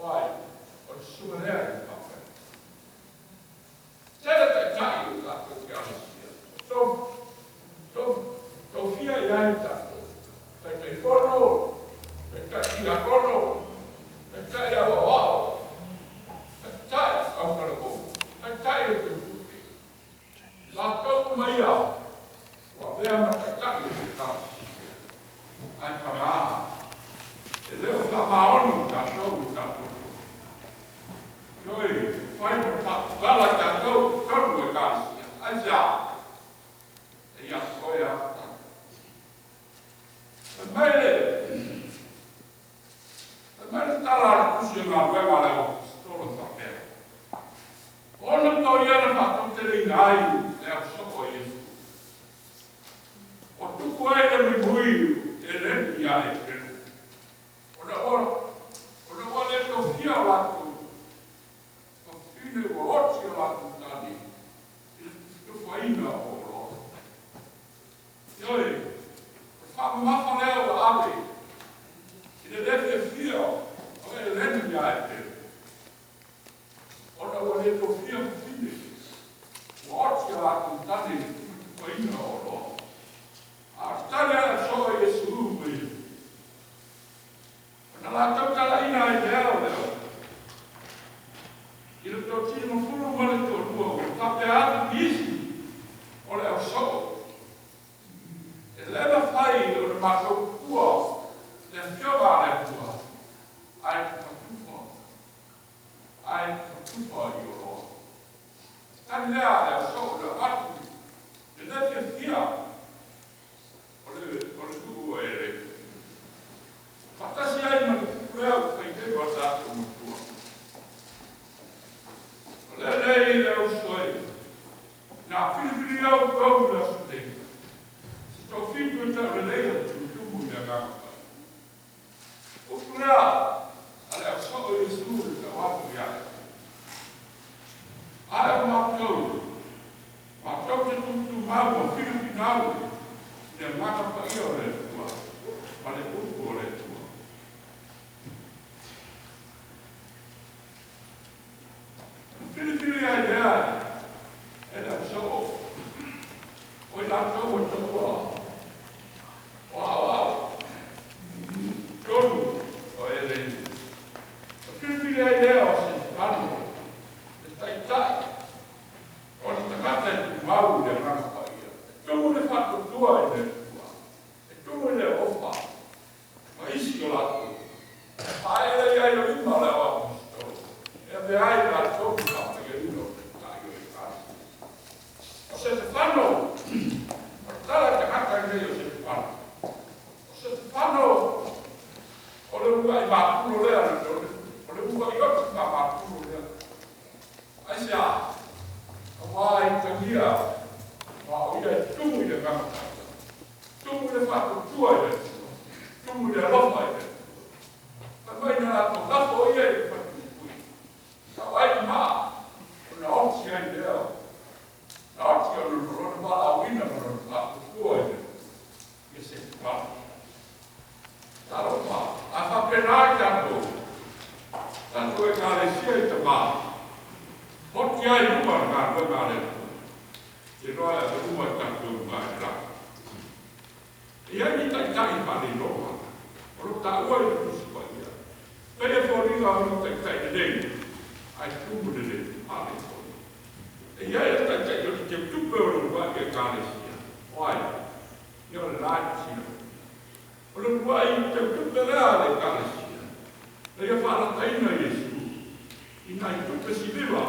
Vai, on suveräänipaa. o stolo tapea. Ona tau iana whakam te rei ngai le au soko Iesu. O tuku ai le mimuiu e rendi ai penu. Ona le tofia latu. Tofine o oti o latu tani. I tufaina o lo. Ioi, whakamafa leo a ave. I le lefe fia o e rendi ai penu. Ona le tofia fine. O oti o latu tani. I tufaina o lo. Tane ala soa Iesu ui. Ona la tautala ina ai leo. I le tau tino furu male tō rua o tape atu isi o leo soa. E leva whai o le mātou kua le whioga le kua. Ai katufa. Ai katufa i o roa. Tane lea leo soa leo atu. E lefia fia. Ole tuku e re. Patasi ai manu kukurea u whaitei wa tātou mutua. Ole rei le usoi. Nā whiriwhiri au kau la sutei. Si tau whitu e tau relei atu tumu mea kāpai. Kukurea, ale au soko i suru te wapu iai. Ai o mātou. Mātou te tutu mau o whiriwhiri nāu. Te maka pai o le tua, ma le upu o le tua. Whiriwhiri ai lea, e la so, o i la tau o tau o au, tonu o e le. Whiriwhiri ai lea o se pano, e taitai, o ni takata e tu mau le maka pai. Tumu le whakatua i le tua. E tumu le ofa. Ma isi o latu. Haere iai o ima le o apisto. E me ai la tofi kapa i uno tai o i kasi. O se te whano. O tala te haka i rei o se te whano. O se te whano. O le ua i māturo lea le tole. O le ua i otu ka māturo lea. Ai se a. A wai tangia. O ia tumu i le kamatata. Tumu le whakatua i le tua. Tumu le alofa i le tua. Ka mai nā rātou lafo ia i le whakupui. Ka wai mā. O na oti ai leo. Na oti o rona wala o ina o rona whakatua i le tua. Ia se te wala. Taro mā. A whapena i tātou. Tātou e kāre sia i te mā. Hoti ai ruma ngā rua le tua. E roa e ruma tātou mai rā. E ai ni taitai whare roa. Oro tā ua i kusi pa ia. Pere whoriga anu taitai e rei. Ai tumu le rei. Hale tōi. E ai e taitai o te tupe o rua e kāre sia. Oai. Ia o le rāi sia. O le rua i te tupe rea le kāre sia. Le ia whara taina Iesu. I nai tupe si viva.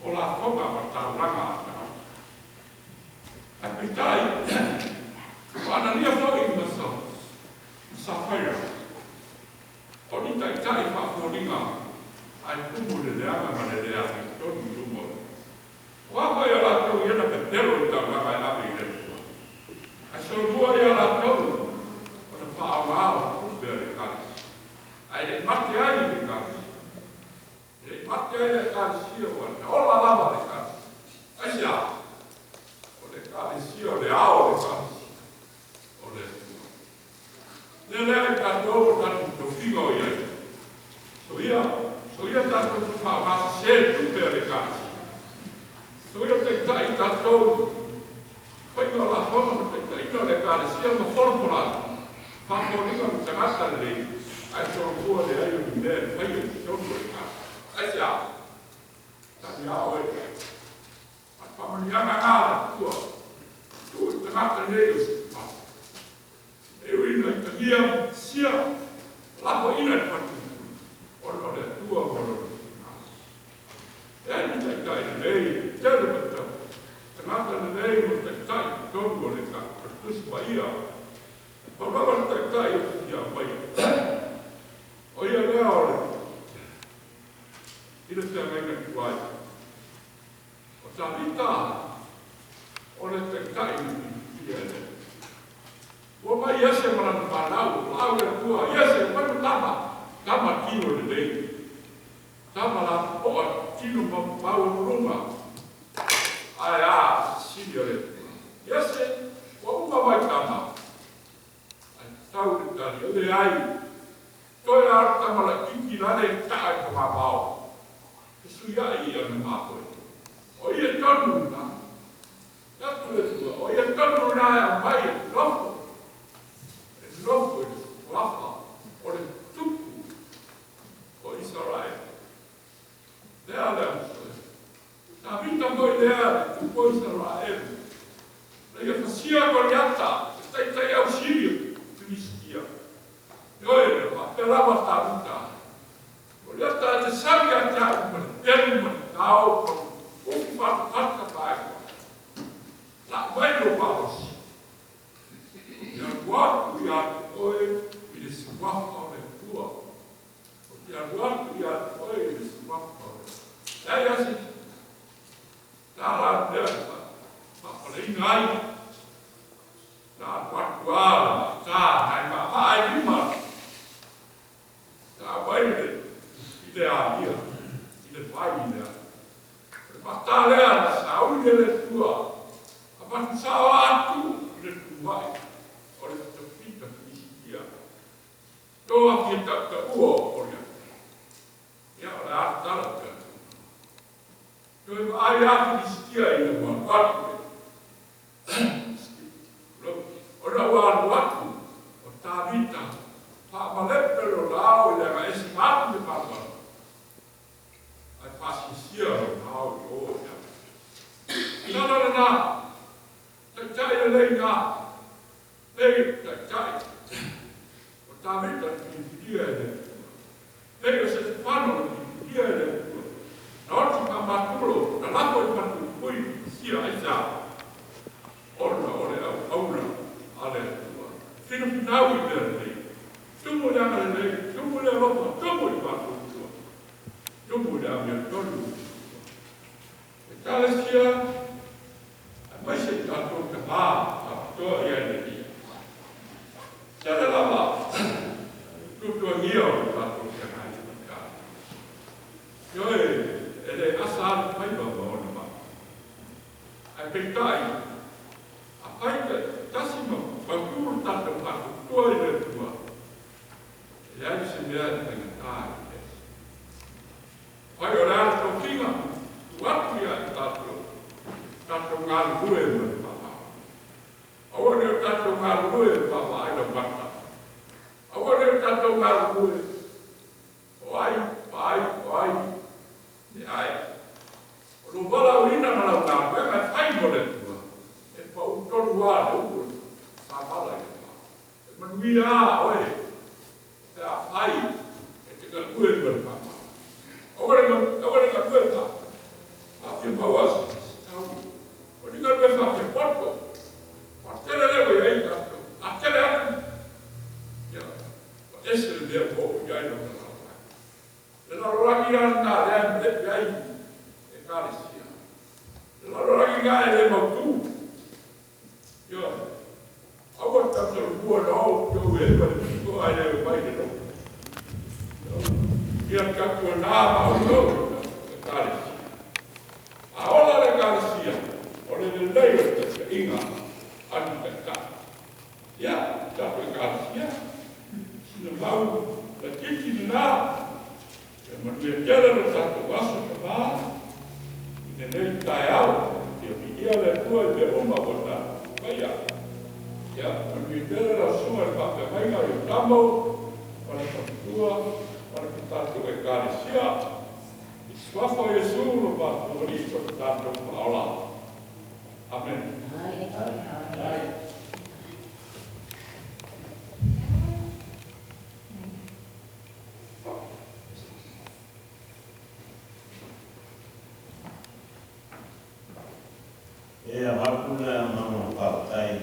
O la whoka wa tā ranga ata. A pitai, wana nia whoi i masa, sa whaia. O ni taitai whakoringa, ai kumu le leanga ma le lea ki tonu tumo. O a whai ala tau iana pe tero i tau laka e api i le tua. Ai so rua i ala tau, o na wha awao kumbea le karis. Ai le mate ai le karis. Le mate ai le karis ia wana, ola lava le karis. Ai si a. Kālesi o le ao le kālesi. O le tua. Le lea kātou o tātou tōwhiga o iai. So ia tātou tu whaamasa se tupe le kālesi. So ia te tai tātou whainga la whama te tai no le kālesi ia ma whorpora. Whakoringa mu tangata le rei. Ai so kua le ai o ni mea whainga ki tōku le kālesi. Ai se a. Tani ao e. Ai whamanianga ngāra kua. Tu te mata nei o se pa. E uina i tangia sia. Lapo ina i patu. Ono le tua ono le kālesi. E ni tai tai nei. Tēne pata. Te mata nei mo tai tai. Tōku o le kālesi. Tusi pa ia. Pa rawa tai tai o ia pai. O ia lea o le. Ina te menga ki wai. O ta vita, o le te kai ni ene. O mai yese mana whanau, lau e tua, yese, mai tama, tama kino le lei. Tama la poa, kino mau runga. Ai a, sini o le. Yese, o uma mai tama. Ai tau le tani, o le ai. Toi a tama la kiki lane tae ka mapao. Suya i ana makoe. O ia tonu na. Natu e tua. O ia tonu na e a mai e lofo. E lofo e wafa. O le tupu. O Israel. Lea lea soe. Na vita moi lea le tupu o Israel. Le ia fasia ko liata. E tai au sirio. Tuniskia. Ioe le ma. Te lava ta vita. O liata e te sari a te au. Tēnu mani tau, o ki whātu hata kāi. La mai no pāwasi. Ia wātu i atu oe, i le siwafa o le tua. O ia wātu i atu oe, i le siwafa o le. Ei asi, tā rā tea, whapale i ngai. Tā wātu āla, tā nai ma hae rima. Tā waire, i le āia. Le pai lea. Le pata lea na saunia le tua. A patu sao atu le tuai. O le tafita Kristia. Toa ki e tata ua o rea. Ia o le atala te atu. Toi ai atu Kristia i le mua patu le. O na waru atu. O tā vita. Pa malepe lo lao i le ma esi matu le patu. Ai pasi sia o hau i o ia. Nana na, tai tai e lei nga. Lei tai tai. O tā mita ki whiria e le. Lei o se te whano ki whiria e le. Na oti ka maturo, na lapo i matu kui sia ai sa. Orna o le au aura a le tua. Whina pinau i le lei. Tumu le anga le lei, tumu le ropa, tumu i matu. Tumu da mea tonu. E kālesia, a mai se tātou ka mā, faapitoa ia ne ia. Tere lava, tutua ngia o tātou ka ngai i kā. Ioe, e le asa ala paiwa ma ona ma. Ai peitai, a paita tasima, wakuru tātou faapitoa i le tua. E ai se mea te ngatāi. Pai o rea tō kinga, tu atu ia i tātou ngā rue ma te papa. Awane o tātou ngā rue papa ai no pata. Awane o tātou ngā rue. O ai, ni ai. O lo wala o ina mana o ngā rue, mai whai mole tua. E pa u tonu wā le uko, sa mala i pa. E manui a oe, te a whai, e te ka rue ma te papa. Agora ka kueta. A te mawasi. O ni ka kueta te poto. A tele lewe ia i kato. A tele atu. Ia. O ese le dea po i ai no ka. Le laroraki ana nā rea me lepe ai. E kāresia. Le laroraki ngā e le mautu. Ia. Awa tātou kua na au tau e pa le pito ai le mai le no. Ia katua nā mau tau, e kāresia. A ola le kāresia, o le lei o te ka inga, anu te ka. Ia, tātou e kāresia, sina mau, le kiki nā, e manu e tera le tātou aso ka mā, i te nei tai au, ia ki ia le tua i te uma o tātou kaia. Ia, manu e tera la suma le pake mainga i Tama, o le faapitoa, para que tātou e kāresia, i swafa e sūro pa tōrito ki tātou paola. Amen. E a wakule a mama Faafetai,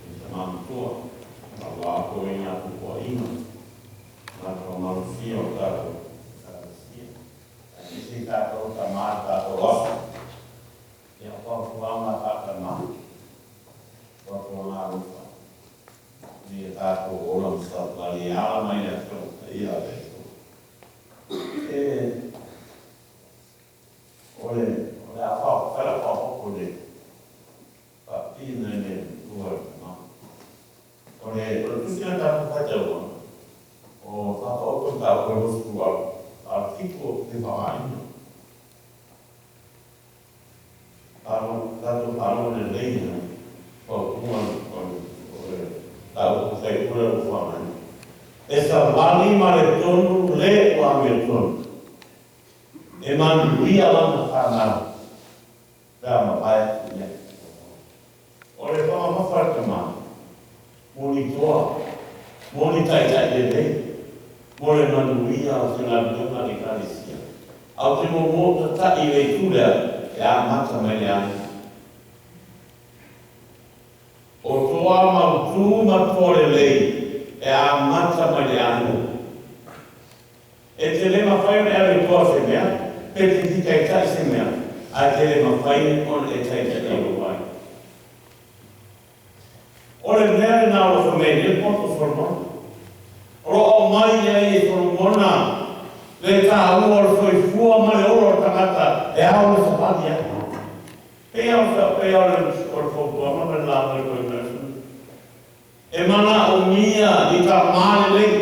i te mamutua, a wāko i ngā tupo ina. Nā ko maruwhia o tātou kāresia. A nisi o te whaai. Tato paro ne leina, o tau kai pura o whanai. E sa wani mare tonu le o ame tonu. E manu ria lana whanau. Rea mapai ia. O le whama mawharka maa. Moni toa. Moni tai le lei. Mo le manu ria o te ngā dunga ni kāresia. Au te mo ta i le tūrea. E a mata mai le ane. O toa mau tū matore lei, e a mata mai le ane. E te le mawhai ne ane toa se mea, pe te tika i tai se mea, a te le mawhai on e tai te eo wai. O le mea le nā o whamei, le poto whamona. O o mai e whamona, le tā ua o whaifua mai oro tangata, e au le whapati e. Pea o le whapua, ma me lāma le koe mea. E mana o mia i tā māle lei,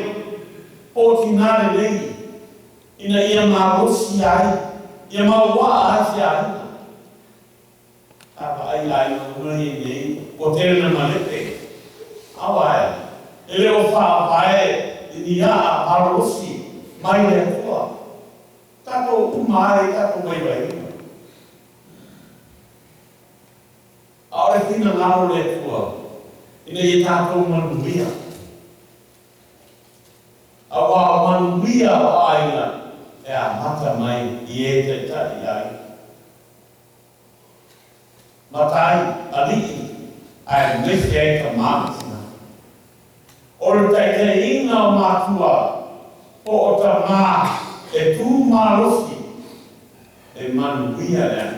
pōtinare lei, ina ia mārosi ai, ia maua asi ai. Apa ai ai ngui nei, o tēnā malepe. Awa e, ele o whaapae, i ia a mārosi, mai le atua. Tato umai, tato waiwai. Aore tina lau le atua. Ina i tato manuia. Awa manuia o aina. E a mata mai i e te tari ai. Matai, aliki. Ai mesi e ka mātina. Ore tai te inga o mātua. Po o ta mā, e tū mārosi, e manuia ea.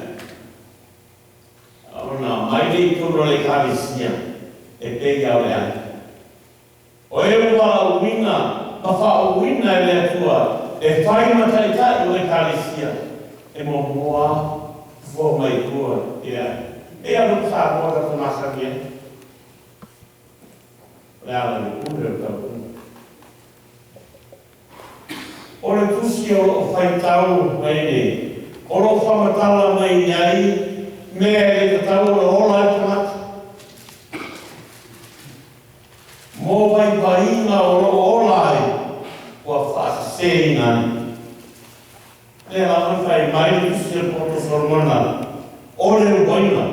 Aona, mai rei tūro le kāresia, e pegi au ea. O e ua uina, ma wha uina e lea tua, e whai mataitai o le kāresia, e mo moa, fo mai tua, ea. E a rup sa moa ka tumasa kia. Lea la ni kure o tau. O le tusi o whaitau mai ne, o lo whamatala mai nei, mea e te tau o ola e tamata. Mō vai painga o lo ola e, ua whaasei ngani. Le hama whai mai le tusi o poto sormana, o le waina,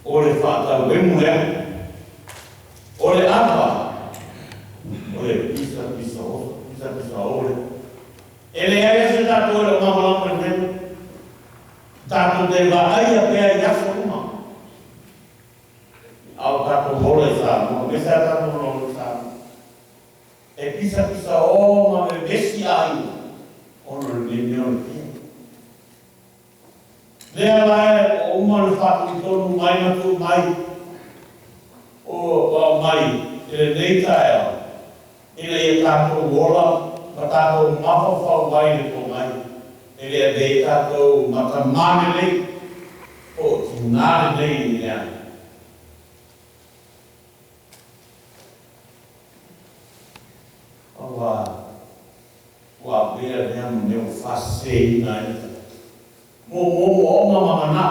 o le whaatau emue, o le apa, o le pisa osa. Ele é esse tato o mamão para ver. Tato de vai a pé e a soma. Ao tato bola sabe, mas é tato não sabe. É pisa o mas veste aí. Ono linho aqui. Leva o mal fato de todo mais na tu mais. O mai ele deita ela. Ele é tato bola. Matato mawhawhau wai le ko mai. Ele e dei tato matamane lei. O tinare lei ni ea. Wa vea rea meu whasei na ita. Mo o mamamana.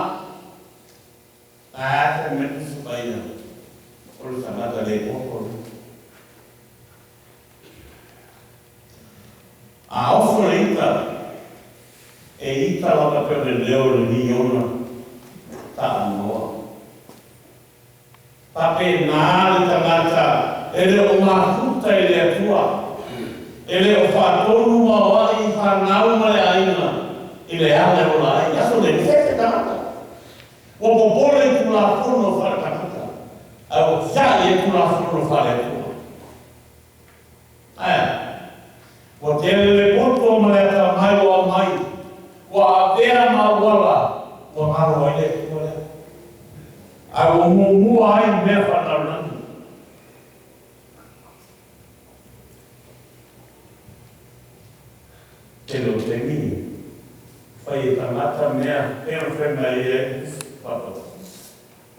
Ata me kusu paina. Olu samata lei poko. A ofra ita, e ita laka pere leo le ni ona, ta anoa. Pape nāre tangata, ele o mahuta ele atua, ele o whatonu mawa i whanau male aina, ele ale o lai, aso le teke tangata. O popole i kula whono whare tangata, au kia i kula whono whare atua. Aia. O te le poto maleta mai o mai, o a vera mawala, o ngaro ai le kore. A o mumua ai mea whanarani. Te lo te mi, whai e tangata mea, pēr whenai e, papa.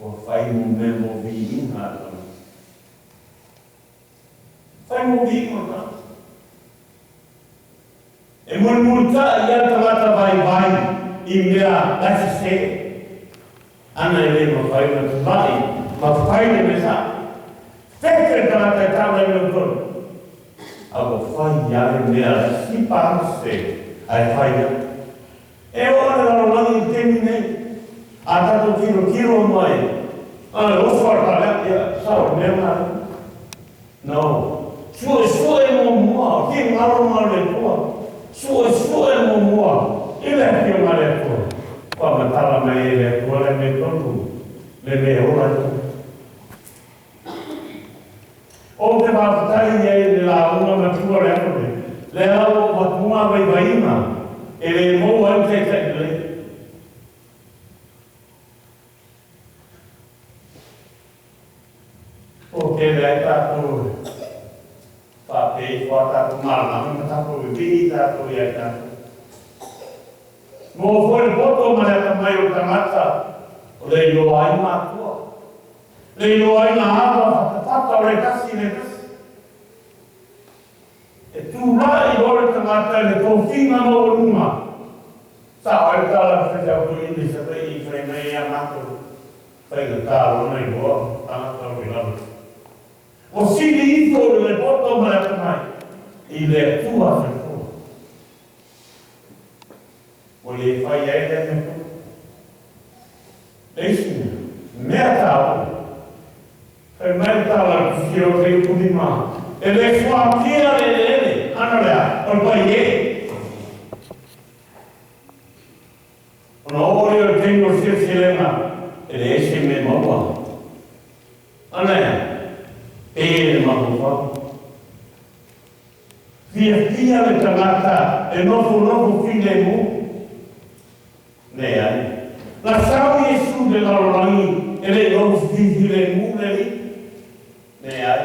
O whai mo mea mo vi inha tana. Whai mo vi inha tana. E multa ia tangata vai I mea lasi se. Ana ele mawhai na tuwai, mawhai na mesa. Wheke tangata e tawa e mea tono. Awa whai ia e mea si pāse ai whai ia. E ora raro langi temi nei. A tato kiro mai. Ana ofar pala ia sao mea mai. No. Sua e mo mua, ki ngaro mare kua. Sua e mo mua. Ile ki mare kua. Kua matala mai ele kua le me tonu. Le me ora tonu. O te whakatai e le la unga matua le akore. Le au watua vai vaina. E le mo au te le. O ke le tātou. Whapei wha tātou marama. Ma tātou e vini tātou i ai tātou. Mō whore poto mai ata mai o tangata. O le ilo ai mātua. Le ilo ai ngā awa whakatata o le kasi le kasi. E tū rai o le tangata le tōwhinga no o runga. Sa o e tala whete au tu indi sa te I whai mei a mātua. Whai ka tālo nei boa. Tangata o I lamu. O sini ito le poto mai ata mai. I le tua whai. O le whai ai le me tua. Eisina, mea tāu. Kai mai tāla ki o te upuni mā. E le whātia le, ana rea, o le pai e. Ona ori o tengo silenga, e le ese me maua. Ana ea, e le maua. Fia le tangata, e nofu file mu. Ne ai. La sau Iesu de la rolangi, e le nofu file mu le li. Ne ai.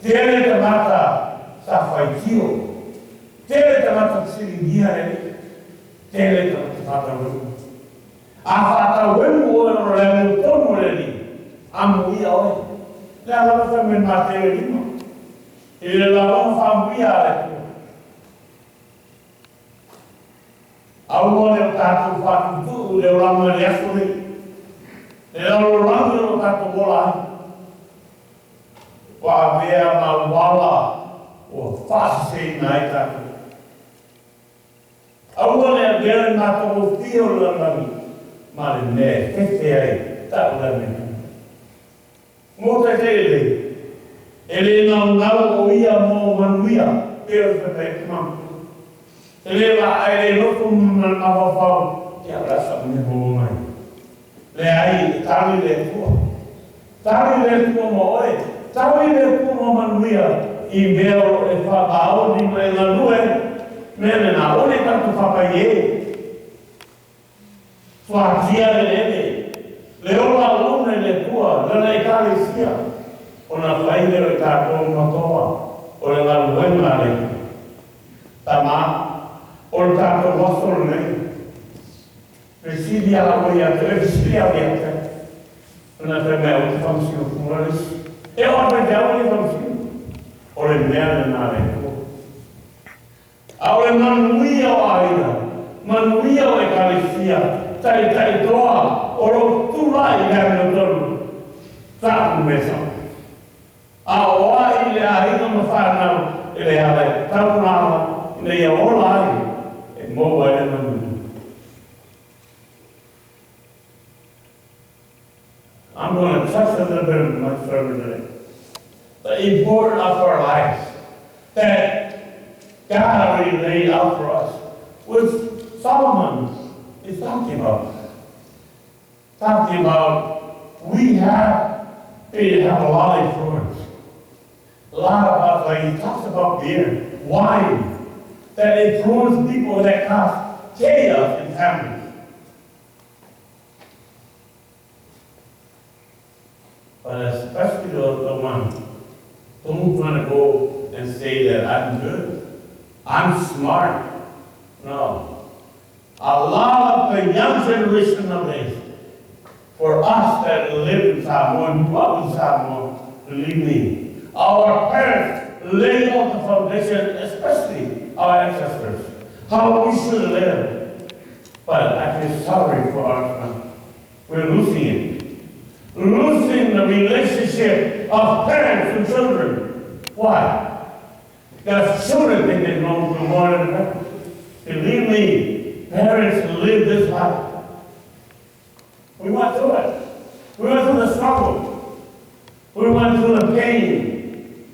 Tere te mata sa whaitio. Tere te mata siringia le li. Tere te mata whata. A whata wemu o e le mu tonu le li. Amu ia oe. Le alawa ta me mate le lima. E le lawa whamu ia le tu. Aua le tātou whatutu le orama le asore. Le orama le tātou wola. Wa vea ma wala o whasei nai tātou. Aua le vea mātou o whio le lami. Ma le ne whete ai tātou le mena. Mō te ele. Ele ngau o ia mō manuia. Pero whete ki mamu. Ele la ai lotu na whawhau kia rasa me hō mai. Le ai tāwi le tua. Tāwi le tua mo oe. Tāwi le tua mo manuia I meo e whakao ni me na lue. Mene na one tātu whakai e. Whakia le ene. Le ola lune le tua. Lana I kāle sia. Ona whaile o tātou matoa. O le ngā luenga le. Tama. O le tātou wasoro nei. Resili ala wai ate, resili ala ate. Ona te mea o te whamsino kumuraris. E o ame te awa ni whamsino. O le mea le nā le kua. A o le manuia o aina. Manuia o e kalifia. Tai toa. O ro tūrai hea no tonu. Tāku mesa. A o ai le aina ma whanau. E le ale taunala. Nei a ola ai. Mo ai na mu. I'm going to touch a little bit of my sermon today. The importance of our lives that God already laid out for us, which Solomon is talking about. Talking about we have a lot of influence. A lot of us, like he talks about beer, wine, that influence people that cause chaos in families. But especially the one who's going to go and say that I'm good, I'm smart. No. A lot of the young generation nowadays, for us that live in Samoa and grew up in Samoa, believe me, our parents laid out the foundation, especially our ancestors. how we should live. But I feel sorry for our son. We're losing it. Losing the relationship of parents and children. Why? Because children think they know more than parents. Believe me, parents live this life. We went through it. We went through the struggle. We went through the pain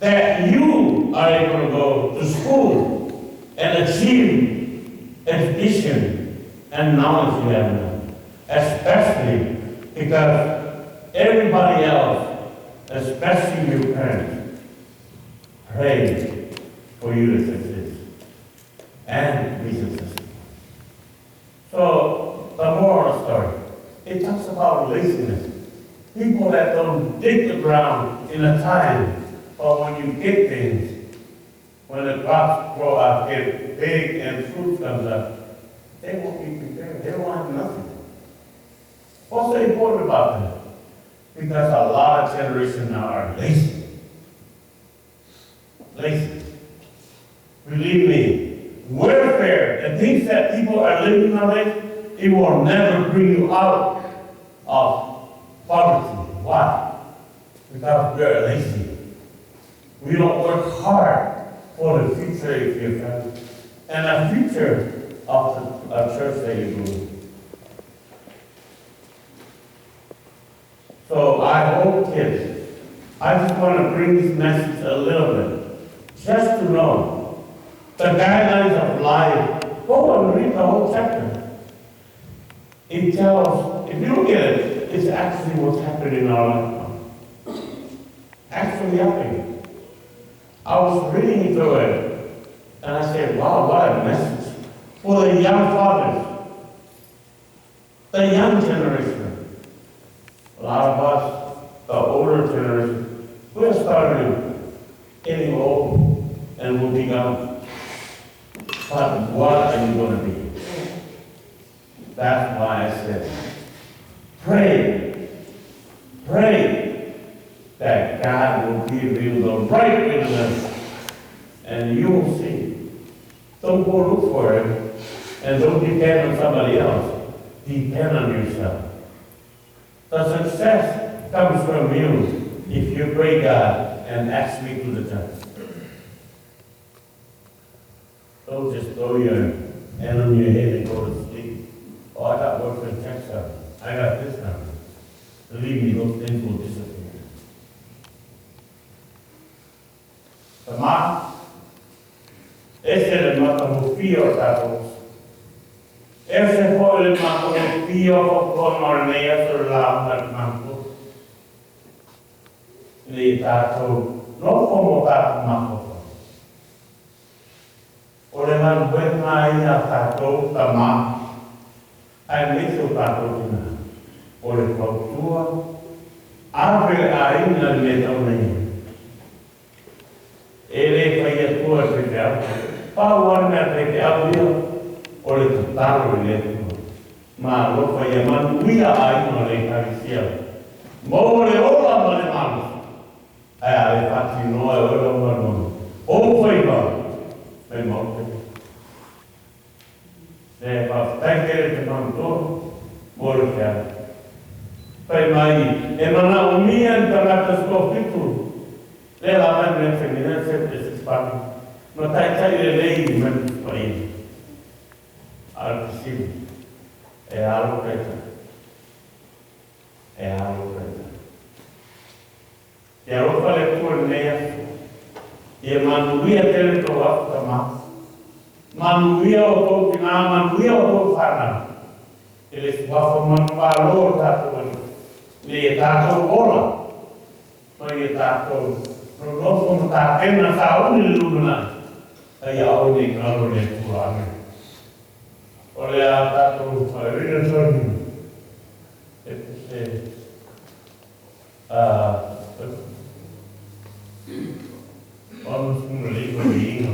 that you are able to go to school and achieve education and knowledge you have now. Especially because everybody else, especially your parents, pray for you to succeed and be successful. So, the moral story, it talks about laziness. People that don't dig the ground in a time, or when you get things, when the crops grow up, get big and fruit comes up, they won't be prepared. They won't have nothing. What's so important about that? Because a lot of generations now are lazy. Lazy. Believe me, welfare, the things that people are living nowadays, it will never bring you out of poverty. Why? Because we're lazy. We don't work hard for the future of your family and the future of the church that you go to. So I hope, kids, I just want to bring this message a little bit, just to know the guidelines of life. Go and read the whole chapter. It tells, if you look at it, it's actually what's happening in our life now. Actually happening. I was reading through it, and I said, wow, what a message for the young fathers, the young generation. A lot of us, the older generation, we're starting getting old and will be gone. But what are you going to be? That's why I said, pray that God will give you the right wisdom, and you will see. Don't go look for it, and don't depend on somebody else. Depend on yourself. The success comes from you if you pray God and ask me to the church. Don't just throw your hand on your head and go to sleep. Oh, I got work for check service. I got this now. Believe me, those things will disappear. Tama, ese es el matamufio tatos. Ese fue el matamufio con ornea sur la manto. Ni tato, no como tato mato. Olehan buena ina tato tama. Ai mesu tato tina. Ole pautua. Ave aina metonei. Ele fai tua pegar. Pawan na pegar dia. Ole tutaro ele. Ma lo fai manuia aina le carisia. Mole ola male malu. Ai ale fatti no e ola mano. O fai ba. Fai morte. Ne fa taikere te manto. Mole kia. Fai mai. E mana umia interatas kofitu. Le la mano femminile sempre si fa. Ma tai lei di mezzo paese. Altissimo. E allo preta. E allo preta. E allo fa le tue nea. E manuia tele to afta ma. Manuia o to pina, manuia o to fana. Ele si va formando valor tato. Le tato bola. Poi tato non sono state una sauni luna. E io di calore del tuo Olha tato farina giorni. E se vamos com um livro de hino.